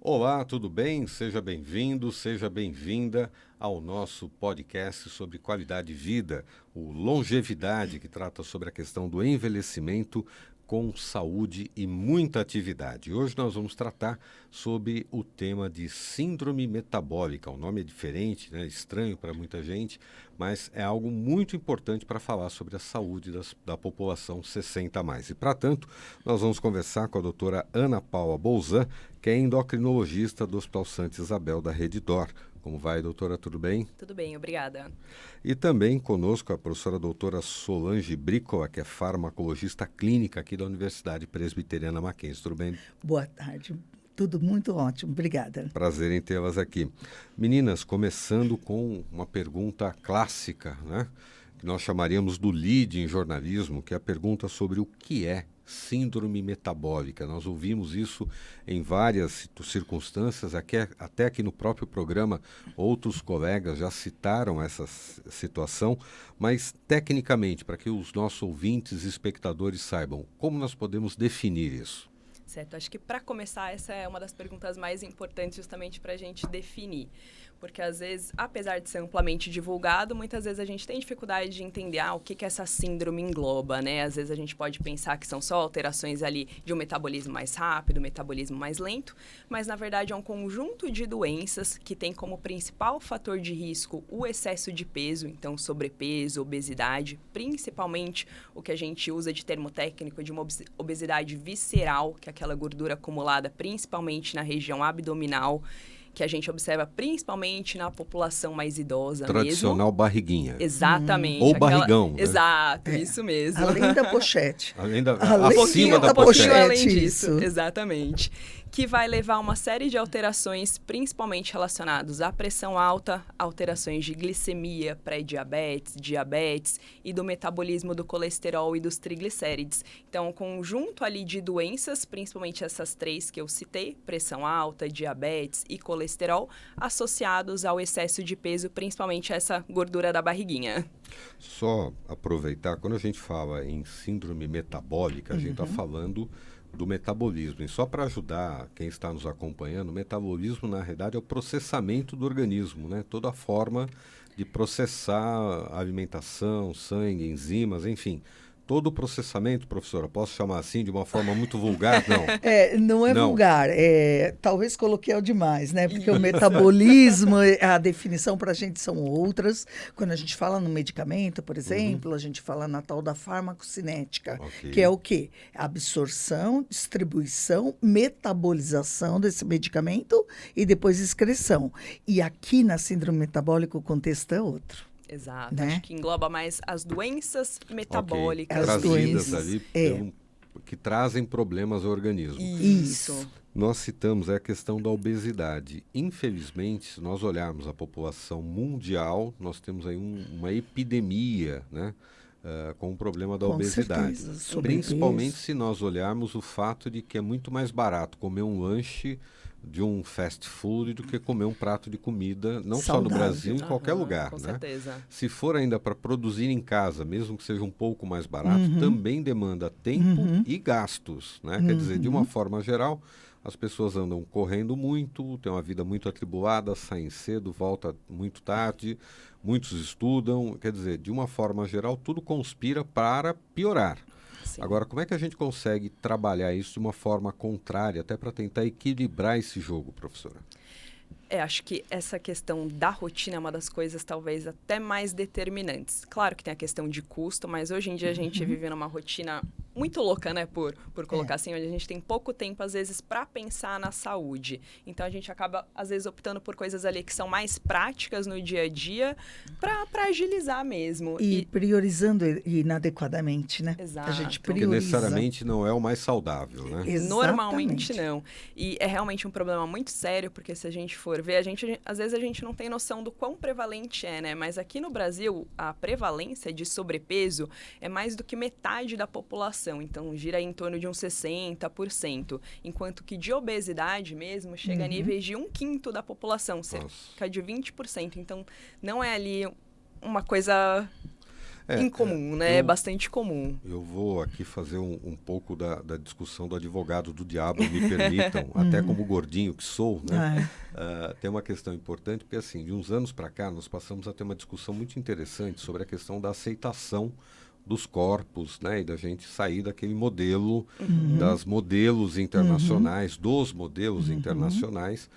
Olá, tudo bem? Seja bem-vindo, seja bem-vinda ao nosso podcast sobre qualidade de vida, o Longevidade, que trata sobre a questão do envelhecimento com saúde e muita atividade. Hoje nós vamos tratar sobre o tema de síndrome metabólica. O nome é diferente, né? Estranho para muita gente, mas é algo muito importante para falar sobre a saúde da população 60 a mais. E para tanto, nós vamos conversar com a doutora Ana Paula Bolzan, que é endocrinologista do Hospital Santa Isabel da Rede D'Or. Como vai, doutora? Tudo bem? Tudo bem, obrigada. E também conosco a professora doutora Solange Bricola, que é farmacologista clínica aqui da Universidade Presbiteriana Mackenzie. Tudo bem? Boa tarde. Tudo muito ótimo. Obrigada. Prazer em tê-las aqui. Meninas, começando com uma pergunta clássica, né? Que nós chamaríamos do lead em jornalismo, que é a pergunta sobre o que é síndrome metabólica. Nós ouvimos isso em várias circunstâncias, até aqui no próprio programa outros colegas já citaram essa situação, mas tecnicamente, para que os nossos ouvintes e espectadores saibam, como nós podemos definir isso? Certo, acho que para começar, essa é uma das perguntas mais importantes justamente para a gente definir. Porque às vezes, apesar de ser amplamente divulgado, muitas vezes a gente tem dificuldade de entender o que essa síndrome engloba, né? Às vezes a gente pode pensar que são só alterações ali de um metabolismo mais rápido, metabolismo mais lento, mas na verdade é um conjunto de doenças que tem como principal fator de risco o excesso de peso, então sobrepeso, obesidade, principalmente o que a gente usa de termo técnico de uma obesidade visceral, que é aquela gordura acumulada principalmente na região abdominal, que a gente observa principalmente na população mais idosa Tradicional mesmo. barriguinha. Exatamente. Ou barrigão. Né? Exato, isso mesmo. Além da pochete. Acima da pochete. Além disso, exatamente. Que vai levar a uma série de alterações, principalmente relacionadas à pressão alta, alterações de glicemia, pré-diabetes, diabetes e do metabolismo do colesterol e dos triglicérides. Então, um conjunto ali de doenças, principalmente essas três que eu citei, pressão alta, diabetes e colesterol, associados ao excesso de peso, principalmente essa gordura da barriguinha. Só aproveitar, quando a gente fala em síndrome metabólica, a gente está falando do metabolismo. E só para ajudar quem está nos acompanhando, o metabolismo, na realidade, é o processamento do organismo, né? Toda a forma de processar a alimentação, sangue, enzimas, enfim. Todo o processamento, professora, posso chamar assim de uma forma muito vulgar? Não. Não é vulgar. Talvez coloquial demais, né? Porque o metabolismo, a definição para a gente são outras. Quando a gente fala no medicamento, por exemplo, a gente fala na tal da farmacocinética, que é o quê? Absorção, distribuição, metabolização desse medicamento e depois excreção. E aqui na síndrome metabólica o contexto é outro. Exato, né? Acho que engloba mais as doenças metabólicas. As trazidas doenças, ali que trazem problemas ao organismo. Isso. Nós citamos a questão da obesidade. Infelizmente, se nós olharmos a população mundial, nós temos aí uma epidemia, né? Com o problema da obesidade. Certeza, principalmente se nós olharmos o fato de que é muito mais barato comer um lanche de um fast food do que comer um prato de comida, não saudável. Só no Brasil, em qualquer lugar. Com né? certeza. Se for ainda para produzir em casa, mesmo que seja um pouco mais barato, também demanda tempo e gastos. Né? Quer dizer, de uma forma geral, as pessoas andam correndo muito, têm uma vida muito atribulada, saem cedo, voltam muito tarde, muitos estudam. Quer dizer, de uma forma geral, tudo conspira para piorar. Sim. Agora, como é que a gente consegue trabalhar isso de uma forma contrária, até para tentar equilibrar esse jogo, professora? Acho que essa questão da rotina é uma das coisas talvez até mais determinantes. Claro que tem a questão de custo, mas hoje em dia a gente vive numa rotina muito louca, né, por colocar assim, onde a gente tem pouco tempo, às vezes, para pensar na saúde. Então, a gente acaba, às vezes, optando por coisas ali que são mais práticas no dia a dia para agilizar mesmo. E priorizando inadequadamente, né? Exato. A gente Porque prioriza. necessariamente não é o mais saudável, né? Exatamente. Normalmente não. E é realmente um problema muito sério, porque se a gente for ver, às vezes a gente não tem noção do quão prevalente é, né? Mas aqui no Brasil, a prevalência de sobrepeso é mais do que metade da população. Então, gira em torno de uns 60%. Enquanto que de obesidade mesmo, chega a níveis de 1/5 da população, cerca de 20%. Então, não é ali uma coisa... incomum, né? É bastante comum. Eu vou aqui fazer um pouco da discussão do advogado do diabo, me permitam, até como gordinho que sou, né? Tem uma questão importante, porque assim, de uns anos para cá, nós passamos a ter uma discussão muito interessante sobre a questão da aceitação dos corpos, né? E da gente sair daquele modelo, das modelos internacionais, dos modelos internacionais.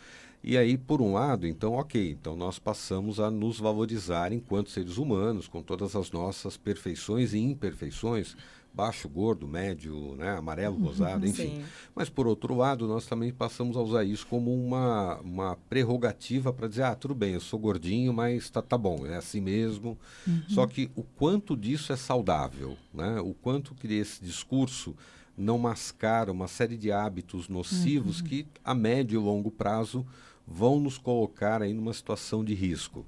E aí, por um lado, então, ok, então nós passamos a nos valorizar enquanto seres humanos, com todas as nossas perfeições e imperfeições, baixo, gordo, médio, né, amarelo, rosado, enfim. Sim. Mas, por outro lado, nós também passamos a usar isso como uma prerrogativa para dizer, tudo bem, eu sou gordinho, mas tá bom, é assim mesmo. Só que o quanto disso é saudável, né? O quanto que esse discurso não mascara uma série de hábitos nocivos que, a médio e longo prazo, vão nos colocar aí numa situação de risco.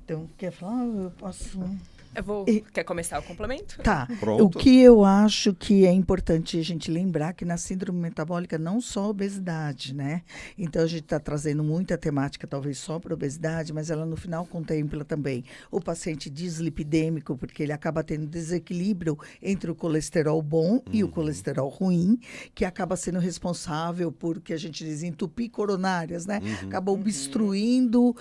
Então, quer falar? Eu posso... Quer começar o complemento? Tá. Pronto. O que eu acho que é importante a gente lembrar que na síndrome metabólica não só a obesidade, né? Então a gente está trazendo muita temática, talvez só para obesidade, mas ela no final contempla também o paciente dislipidêmico, porque ele acaba tendo desequilíbrio entre o colesterol bom e o colesterol ruim, que acaba sendo responsável por, que a gente diz, entupir coronárias, né? Acaba obstruindo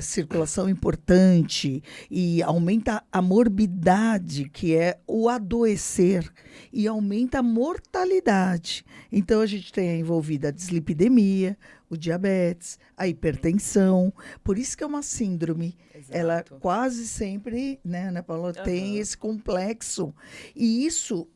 circulação importante e aumenta a morbidade, que é o adoecer, e aumenta a mortalidade. Então, a gente tem envolvida a dislipidemia, o diabetes, a hipertensão. Por isso que é uma síndrome. Exato. Ela quase sempre, né, Ana Paula, tem esse complexo. E isso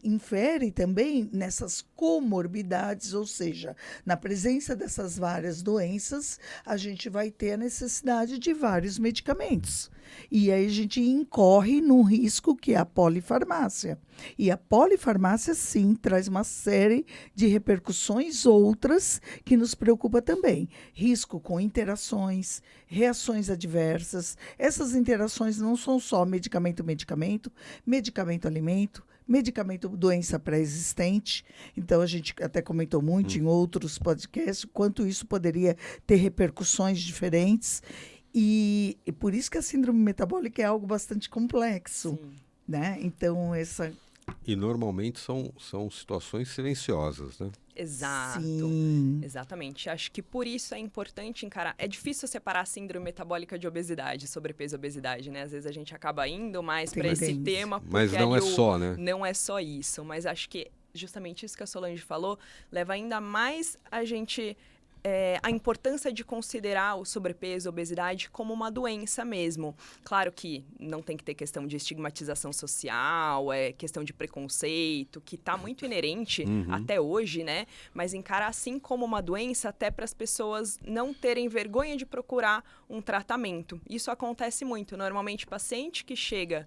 infere também nessas comorbidades, ou seja, na presença dessas várias doenças, a gente vai ter a necessidade de vários medicamentos. E aí a gente incorre num risco que é a polifarmácia. E a polifarmácia, sim, traz uma série de repercussões outras que nos preocupa também. Risco com interações, reações adversas. Essas interações não são só medicamento-medicamento, medicamento-alimento, medicamento-doença pré-existente. Então, a gente até comentou muito em outros podcasts quanto isso poderia ter repercussões diferentes. E por isso que a síndrome metabólica é algo bastante complexo, né? Então, E normalmente são situações silenciosas, né? Exato. Sim. Exatamente. Acho que por isso é importante encarar. É difícil separar a síndrome metabólica de obesidade, sobrepeso e obesidade, né? Às vezes a gente acaba indo mais para esse tema. Mas não é só, né? Não é só isso. Mas acho que justamente isso que a Solange falou leva ainda mais a gente... a importância de considerar o sobrepeso, a obesidade como uma doença mesmo. Claro que não tem que ter questão de estigmatização social, questão de preconceito, que está muito inerente até hoje, né? Mas encarar assim como uma doença até para as pessoas não terem vergonha de procurar um tratamento. Isso acontece muito. Normalmente, paciente que chega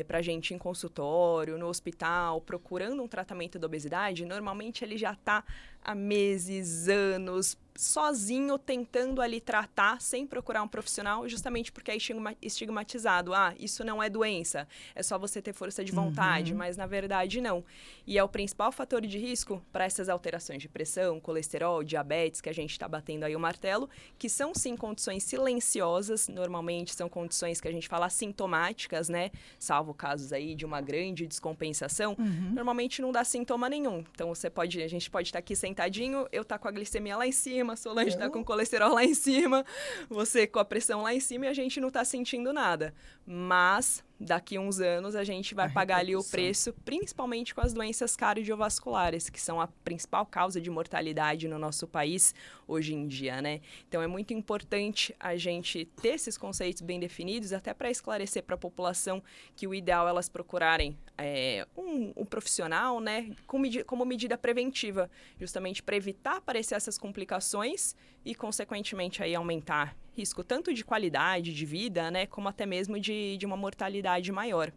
para a gente em consultório, no hospital, procurando um tratamento da obesidade, normalmente ele já está há meses, anos, sozinho, tentando ali tratar, sem procurar um profissional, justamente porque é estigmatizado. Isso não é doença, é só você ter força de vontade, mas na verdade não. E é o principal fator de risco para essas alterações de pressão, colesterol, diabetes, que a gente está batendo aí o martelo, que são sim condições silenciosas, normalmente são condições que a gente fala assintomáticas, né? Salvo casos aí de uma grande descompensação, normalmente não dá sintoma nenhum. Então a gente pode estar aqui sentadinho, eu tá com a glicemia lá em cima, a Solange tá com o colesterol lá em cima, você com a pressão lá em cima e a gente não tá sentindo nada. Mas daqui a uns anos a gente vai pagar ali o preço, principalmente com as doenças cardiovasculares, que são a principal causa de mortalidade no nosso país hoje em dia, né? Então é muito importante a gente ter esses conceitos bem definidos, até para esclarecer para a população que o ideal é elas procurarem um profissional, né, como medida preventiva, justamente para evitar aparecer essas complicações e, consequentemente, aí aumentar risco tanto de qualidade de vida, né, como até mesmo de uma mortalidade maior.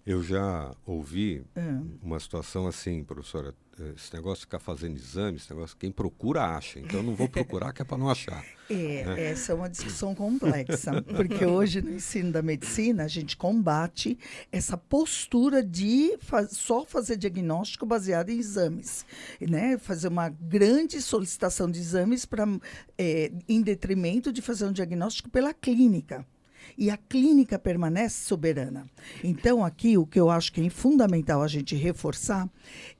Eu já ouvi uma situação assim, professora, esse negócio de ficar fazendo exames, esse negócio, quem procura acha, então eu não vou procurar que é para não achar. Essa é uma discussão complexa, porque hoje no ensino da medicina a gente combate essa postura de só fazer diagnóstico baseado em exames, né? Fazer uma grande solicitação de exames em detrimento de fazer um diagnóstico pela clínica. E a clínica permanece soberana. Então, aqui, o que eu acho que é fundamental a gente reforçar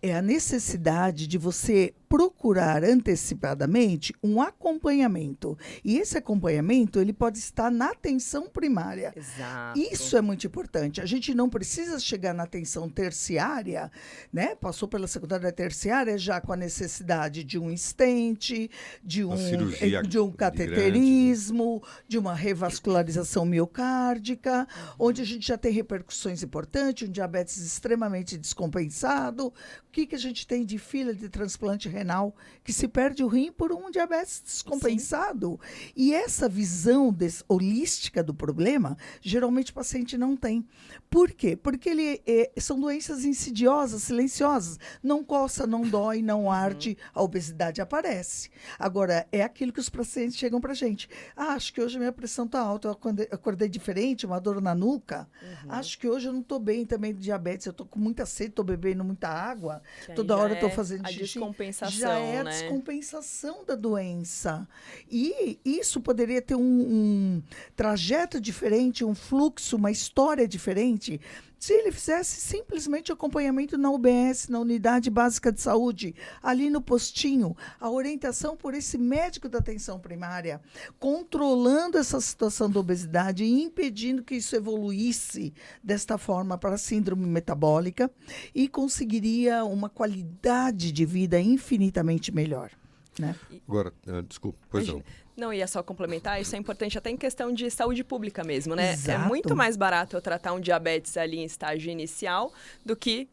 é a necessidade de você procurar antecipadamente um acompanhamento. E esse acompanhamento, ele pode estar na atenção primária. Exato. Isso é muito importante. A gente não precisa chegar na atenção terciária, né? Passou pela secundária terciária já com a necessidade de um stent, de um cateterismo, de uma revascularização miocárdica, onde a gente já tem repercussões importantes, um diabetes extremamente descompensado. O que a gente tem de fila de transplante renal que se perde o rim por um diabetes descompensado? Sim. E essa visão holística do problema, geralmente o paciente não tem. Por quê? Porque são doenças insidiosas, silenciosas. Não coça, não dói, não arde, a obesidade aparece. Agora, é aquilo que os pacientes chegam para a gente. Acho que hoje a minha pressão está alta, eu acordei diferente, uma dor na nuca. Acho que hoje eu não estou bem também de diabetes, eu estou com muita sede, estou bebendo muita água. Toda hora eu estou fazendo xixi. Descompensação, já é a descompensação da doença. E isso poderia ter um trajeto diferente, um fluxo, uma história diferente, se ele fizesse simplesmente acompanhamento na UBS, na Unidade Básica de Saúde, ali no postinho, a orientação por esse médico da atenção primária, controlando essa situação da obesidade e impedindo que isso evoluísse desta forma para a síndrome metabólica e conseguiria uma qualidade de vida infinitamente melhor. Né? Agora, desculpa, pois não. Não, ia só complementar, isso é importante até em questão de saúde pública mesmo, né? Exato. É muito mais barato eu tratar um diabetes ali em estágio inicial do que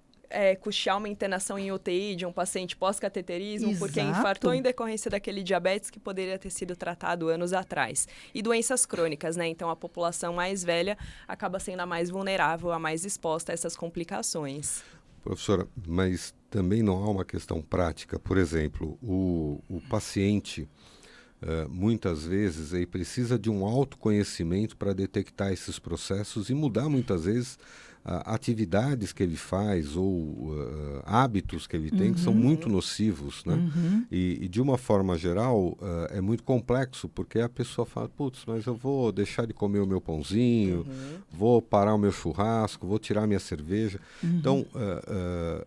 custear uma internação em UTI de um paciente pós-cateterismo, porque infartou em decorrência daquele diabetes que poderia ter sido tratado anos atrás. E doenças crônicas, né? Então, a população mais velha acaba sendo a mais vulnerável, a mais exposta a essas complicações. Professora, mas também não há uma questão prática. Por exemplo, o paciente, muitas vezes, ele precisa de um autoconhecimento para detectar esses processos e mudar, muitas vezes, atividades que ele faz ou hábitos que ele tem que são muito nocivos, né? E de uma forma geral, é muito complexo, porque a pessoa fala, putz, mas eu vou deixar de comer o meu pãozinho, vou parar o meu churrasco, vou tirar a minha cerveja. Então,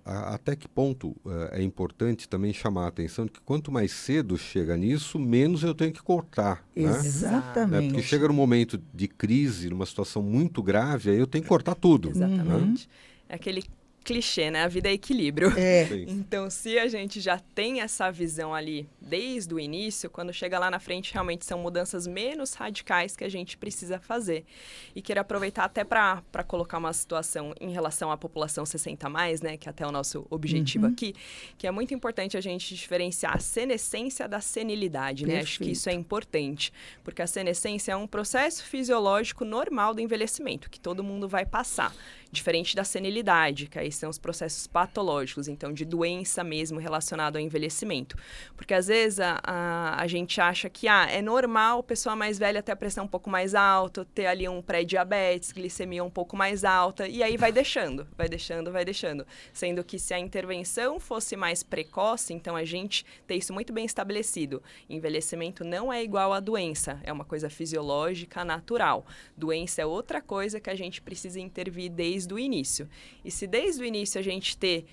até que ponto é importante também chamar a atenção de que quanto mais cedo chega nisso, menos eu tenho que cortar. Exatamente. Né? Porque chega num momento de crise, numa situação muito grave, aí eu tenho que cortar tudo. Exatamente. É aquele clichê, né? A vida é equilíbrio. Então, se a gente já tem essa visão ali desde o início, quando chega lá na frente, realmente são mudanças menos radicais que a gente precisa fazer. E quero aproveitar até para colocar uma situação em relação à população 60+, né? Que é até o nosso objetivo aqui, que é muito importante a gente diferenciar a senescência da senilidade, né? Acho que isso é importante, porque a senescência é um processo fisiológico normal do envelhecimento, que todo mundo vai passar. Diferente da senilidade, que aí são os processos patológicos, então de doença mesmo relacionada ao envelhecimento. Porque às vezes a gente acha que é normal a pessoa mais velha ter a pressão um pouco mais alta, ter ali um pré-diabetes, glicemia um pouco mais alta, e aí vai deixando. Sendo que se a intervenção fosse mais precoce, então a gente tem isso muito bem estabelecido. Envelhecimento não é igual à doença, é uma coisa fisiológica, natural. Doença é outra coisa que a gente precisa intervir desde o início. E se desde o início a gente ter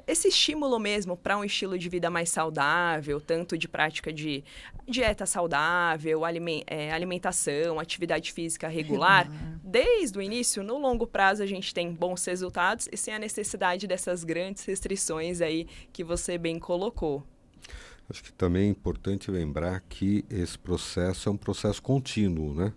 esse estímulo mesmo para um estilo de vida mais saudável, tanto de prática de dieta saudável, alimentação, atividade física regular, desde o início, no longo prazo a gente tem bons resultados e sem a necessidade dessas grandes restrições aí que você bem colocou. Acho que também é importante lembrar que esse processo é um processo contínuo, né?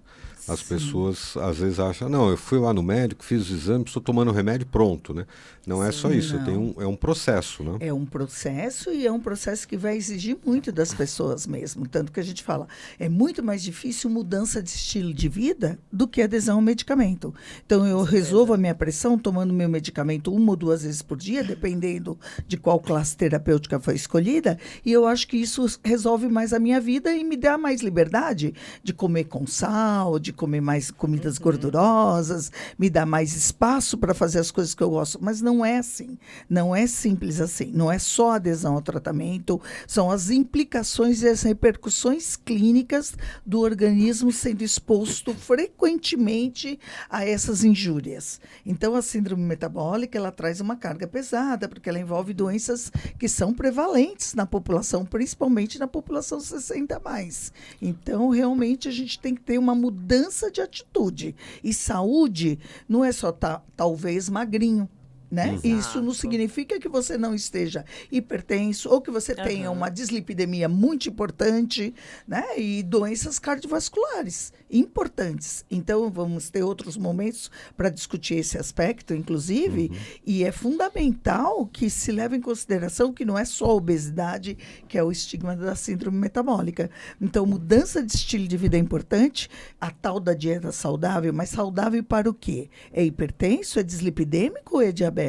As pessoas às vezes acham, não, eu fui lá no médico, fiz os exames, estou tomando remédio, pronto, né? Não é só isso, é um processo, né? É um processo e é um processo que vai exigir muito das pessoas mesmo. Tanto que a gente fala, é muito mais difícil mudança de estilo de vida do que adesão ao medicamento. Então, eu resolvo a minha pressão tomando meu medicamento 1 ou 2 vezes por dia, dependendo de qual classe terapêutica foi escolhida, e eu acho acho que isso resolve mais a minha vida e me dá mais liberdade de comer com sal, de comer mais comidas gordurosas, me dá mais espaço para fazer as coisas que eu gosto. Mas não é assim, não é simples assim. Não é só adesão ao tratamento, são as implicações e as repercussões clínicas do organismo sendo exposto frequentemente a essas injúrias. Então, a síndrome metabólica, ela traz uma carga pesada, porque ela envolve doenças que são prevalentes na população, principalmente na população 60 a mais. Então, realmente, a gente tem que ter uma mudança de atitude. E saúde não é só talvez magrinho. Né? Isso não significa que você não esteja hipertenso ou que você tenha uma dislipidemia muito importante, né? E doenças cardiovasculares importantes. Então, vamos ter outros momentos para discutir esse aspecto, inclusive, e é fundamental que se leve em consideração que não é só a obesidade que é o estigma da síndrome metabólica. Então, mudança de estilo de vida é importante, a tal da dieta saudável, mas saudável para o quê? É hipertenso, é dislipidêmico ou é diabético?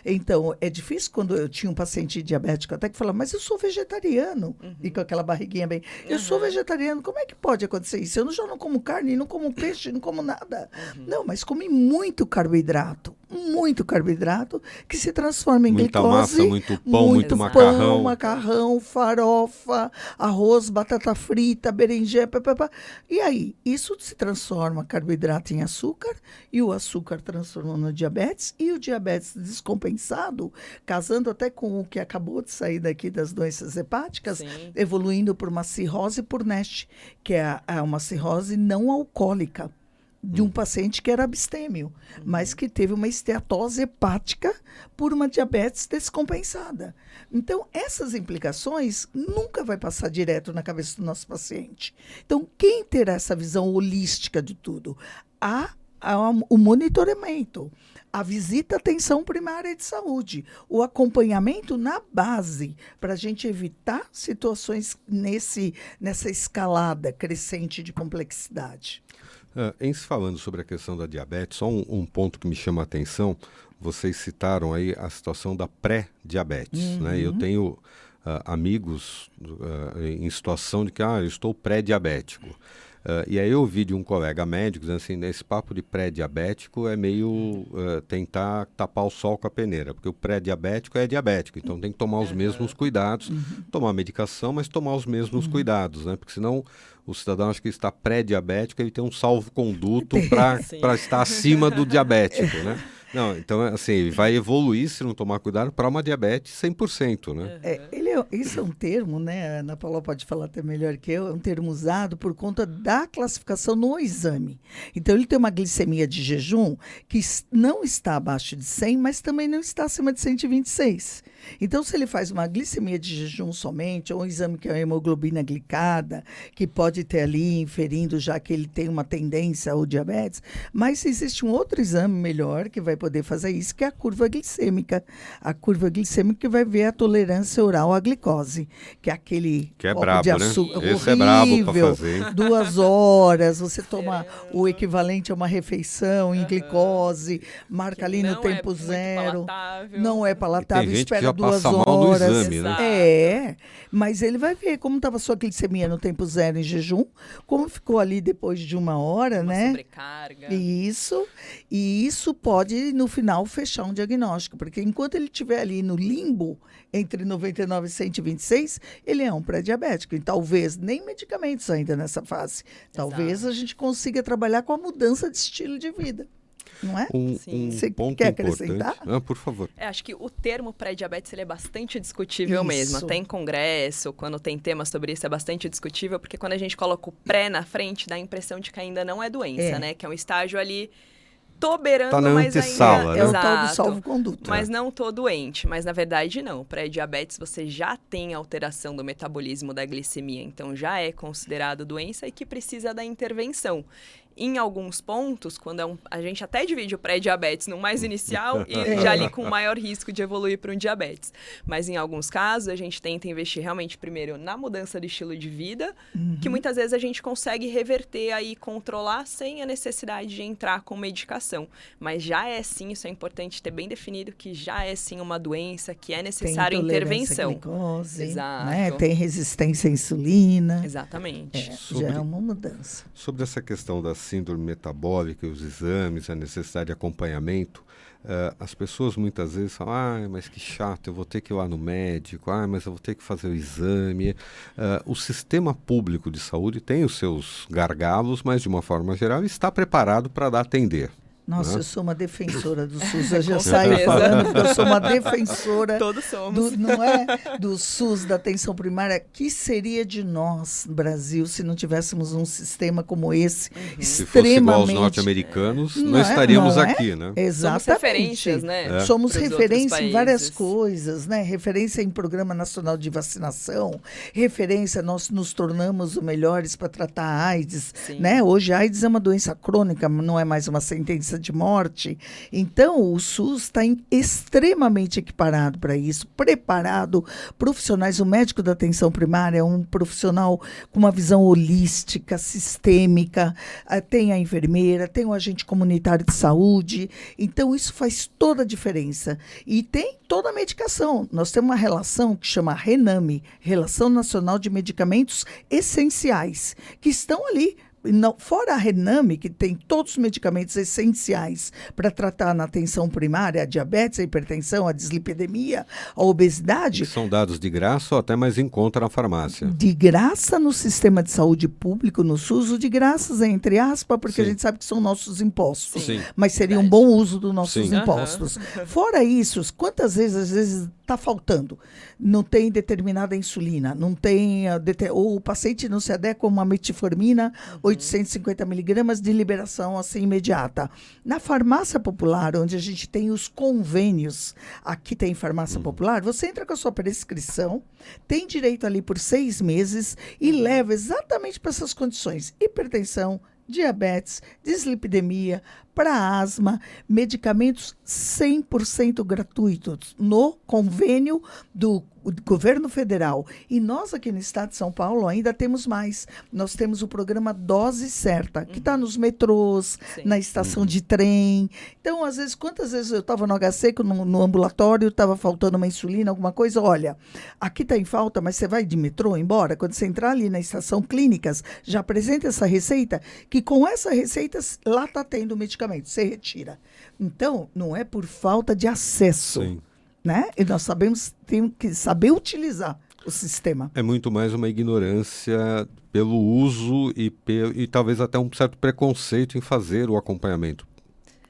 Então, é difícil quando eu tinha um paciente diabético até que falava, mas eu sou vegetariano. E com aquela barriguinha bem, eu sou vegetariano, como é que pode acontecer isso? Eu já não como carne, não como peixe, não como nada. Não, mas comi muito carboidrato que se transforma em muita glicose. Muita massa, muito pão, muito macarrão. Macarrão, farofa, arroz, batata frita, berinjela, E aí, isso se transforma carboidrato em açúcar, e o açúcar transforma no diabetes, e o diabetes descompensado, casando até com o que acabou de sair daqui das doenças hepáticas, evoluindo por uma cirrose por NASH, que é uma cirrose não alcoólica, de um paciente que era abstêmio, mas que teve uma esteatose hepática por uma diabetes descompensada. Então, essas implicações nunca vai passar direto na cabeça do nosso paciente. Então, quem terá essa visão holística de tudo? O monitoramento, a visita à atenção primária de saúde, o acompanhamento na base, para a gente evitar situações nessa escalada crescente de complexidade. Em se falando sobre a questão da diabetes, só um ponto que me chama a atenção, vocês citaram aí a situação da pré-diabetes, né? Eu tenho amigos em situação de que eu estou pré-diabético. E aí eu ouvi de um colega médico dizendo assim, esse papo de pré-diabético é meio tentar tapar o sol com a peneira, porque o pré-diabético é diabético, então tem que tomar os mesmos cuidados, tomar medicação, mas tomar os mesmos cuidados, né? Porque senão o cidadão acha que está pré-diabético, ele tem um salvo-conduto para estar acima do diabético, né? Não, então, assim, ele vai evoluir, se não tomar cuidado, para uma diabetes 100%, né? Isso é um termo, né? A Ana Paula pode falar até melhor que eu, é um termo usado por conta da classificação no exame. Então, ele tem uma glicemia de jejum que não está abaixo de 100, mas também não está acima de 126. Então, se ele faz uma glicemia de jejum somente, ou um exame que é a hemoglobina glicada, que pode ter ali inferindo já que ele tem uma tendência ao diabetes, mas existe um outro exame melhor que vai poder fazer isso, que é a curva glicêmica. A curva glicêmica que vai ver a tolerância oral à glicose, que é aquele que é copo brabo, de açúcar né? Esse é brabo para fazer. 2 horas, você toma o equivalente a uma refeição em glicose, marca ali no tempo zero. Não é palatável, espera 2 horas. No exame, né? Mas ele vai ver como estava a sua glicemia no tempo zero em jejum, como ficou ali depois de 1 hora, né? Sobrecarga. E isso pode, no final, fechar um diagnóstico, porque enquanto ele estiver ali no limbo, entre 99 e 126, ele é um pré-diabético. E talvez nem medicamentos ainda nessa fase. Talvez a gente consiga trabalhar com a mudança de estilo de vida. Não é? Você ponto quer acrescentar? Por favor. Acho que o termo pré-diabetes ele é bastante discutível mesmo. Até em congresso, quando tem temas sobre isso, é bastante discutível, porque quando a gente coloca o pré na frente, dá a impressão de que ainda não é doença, né? Que é um estágio ali... Tô beirando, na mas antessala, ainda... né? É o tal do salvo-conduto. Mas não tô doente. Mas, na verdade, não. Pré-diabetes, você já tem alteração do metabolismo da glicemia. Então, já é considerado doença e que precisa da intervenção. em alguns pontos, quando a gente até divide o pré-diabetes no mais inicial e já ali com maior risco de evoluir para um diabetes. Mas em alguns casos, a gente tenta investir realmente primeiro na mudança de estilo de vida, que muitas vezes a gente consegue reverter aí, controlar sem a necessidade de entrar com medicação. Mas já é sim, isso é importante ter bem definido, que já é sim uma doença que é necessária intervenção. Glicose, Exato. né? Tem resistência à insulina. Exatamente. Já é uma mudança. Sobre essa questão da síndrome metabólica, os exames, a necessidade de acompanhamento, as pessoas muitas vezes falam, mas que chato, eu vou ter que ir lá no médico, mas eu vou ter que fazer o exame. O sistema público de saúde tem os seus gargalos, mas de uma forma geral está preparado para atender. Nossa, né? eu sou uma defensora do SUS. Eu já Com saio certeza. falando que eu sou uma defensora Todos somos. não é? Do SUS, da atenção primária. Que seria de nós, Brasil, se não tivéssemos um sistema como esse? Se fosse igual aos Extremamente. norte-americanos, não estaríamos aqui, né? Exatamente. Somos referências, né? Somos Pros referência outros em várias países. coisas, né? Referência em Programa Nacional de Vacinação, referência, nós nos tornamos os melhores para tratar a AIDS, Sim. né? Hoje a AIDS é uma doença crônica, não é mais uma sentença de morte. Então, o SUS está extremamente equiparado para isso, preparado, profissionais. O médico da atenção primária é um profissional com uma visão holística, sistêmica, tem a enfermeira, tem o agente comunitário de saúde. Então, isso faz toda a diferença. E tem toda a medicação. Nós temos uma relação que chama RENAME, Relação Nacional de Medicamentos Essenciais, que estão ali. Não, fora a RENAME, que tem todos os medicamentos essenciais para tratar na atenção primária, a diabetes, a hipertensão, a dislipidemia, a obesidade. Que são dados de graça ou até mais em conta na farmácia. De graça no sistema de saúde público, no SUS, o de graças é entre aspas, porque a gente sabe que são nossos impostos. Sim. Mas seria um bom uso dos nossos Sim. impostos. Fora isso, quantas vezes, às vezes, está faltando? Não tem determinada insulina, não tem, ou o paciente não se adequa a uma metformina, 850 miligramas de liberação assim imediata. Na farmácia popular, onde a gente tem os convênios, aqui tem farmácia popular, você entra com a sua prescrição, tem direito ali por 6 meses e leva exatamente para essas condições: hipertensão, diabetes, dislipidemia, para asma, medicamentos 100% gratuitos no convênio do governo federal. E nós aqui no estado de São Paulo ainda temos mais. Nós temos o programa Dose Certa, que está nos metrôs, na estação de trem. Então, às vezes, quantas vezes eu estava no HC, no ambulatório, estava faltando uma insulina, alguma coisa, olha, aqui está em falta, mas você vai de metrô embora? Quando você entrar ali na estação Clínicas, já apresenta essa receita, que com essa receita lá está tendo o medicamento, você retira. Então, não é por falta de acesso. Sim. Né? E nós temos que saber utilizar o sistema. É muito mais uma ignorância pelo uso e talvez até um certo preconceito em fazer o acompanhamento.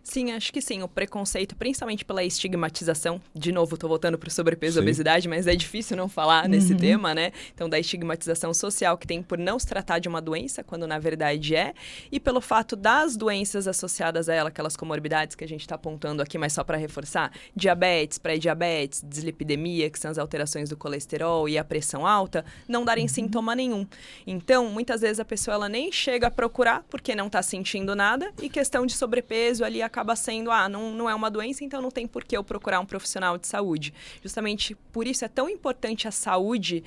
Sim, acho que sim. O preconceito, principalmente pela estigmatização. De novo, estou voltando para o sobrepeso e obesidade, mas é difícil não falar nesse tema, né? Então, da estigmatização social que tem por não se tratar de uma doença, quando na verdade é. E pelo fato das doenças associadas a ela, aquelas comorbidades que a gente está apontando aqui, mas só para reforçar. Diabetes, pré-diabetes, dislipidemia, que são as alterações do colesterol e a pressão alta, não darem sintoma nenhum. Então, muitas vezes a pessoa ela nem chega a procurar porque não está sentindo nada. E questão de sobrepeso ali acaba sendo, não é uma doença, então não tem por que eu procurar um profissional de saúde. Justamente por isso é tão importante a saúde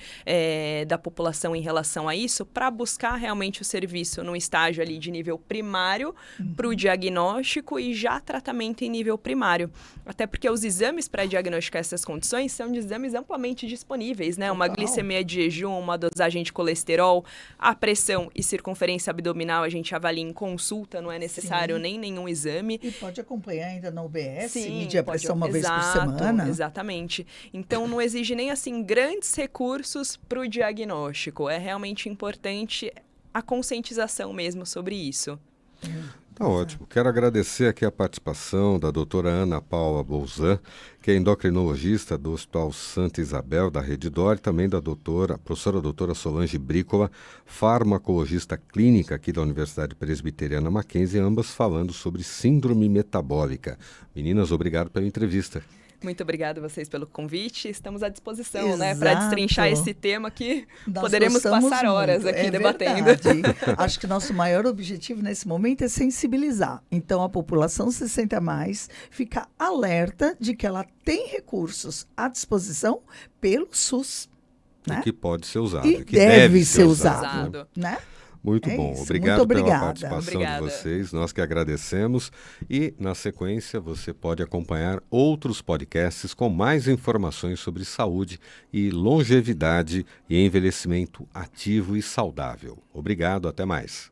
da população em relação a isso, para buscar realmente o serviço num estágio ali de nível primário, para o diagnóstico e já tratamento em nível primário. Até porque os exames para diagnosticar essas condições são de exames amplamente disponíveis, né? Uma glicemia de jejum, uma dosagem de colesterol, a pressão e circunferência abdominal a gente avalia em consulta, não é necessário nem nenhum exame. E pode acompanhar ainda na UBS, Sim, medir a pressão uma vez por semana. Exatamente. Então, não exige nem, assim, grandes recursos para o diagnóstico. É realmente importante a conscientização mesmo sobre isso. Tá ótimo. Quero agradecer aqui a participação da doutora Ana Paula Bolzan, que é endocrinologista do Hospital Santa Isabel, da Rede D'Or, e também da professora doutora Solange Brícola, farmacologista clínica aqui da Universidade Presbiteriana Mackenzie, ambas falando sobre síndrome metabólica. Meninas, obrigado pela entrevista. Muito obrigada a vocês pelo convite. Estamos à disposição, né, Exato. para destrinchar esse tema que Nós poderemos gostamos passar horas muito, aqui é debatendo. verdade. Acho que nosso maior objetivo nesse momento é sensibilizar. Então, a população 60 a mais fica alerta de que ela tem recursos à disposição pelo SUS. Né? E que pode ser usado. E que deve ser usado. usado. Né? Muito É bom. isso. Obrigado Muito pela obrigada. participação Obrigada. de vocês. Nós que agradecemos. E, na sequência, você pode acompanhar outros podcasts com mais informações sobre saúde e longevidade e envelhecimento ativo e saudável. Obrigado. Até mais.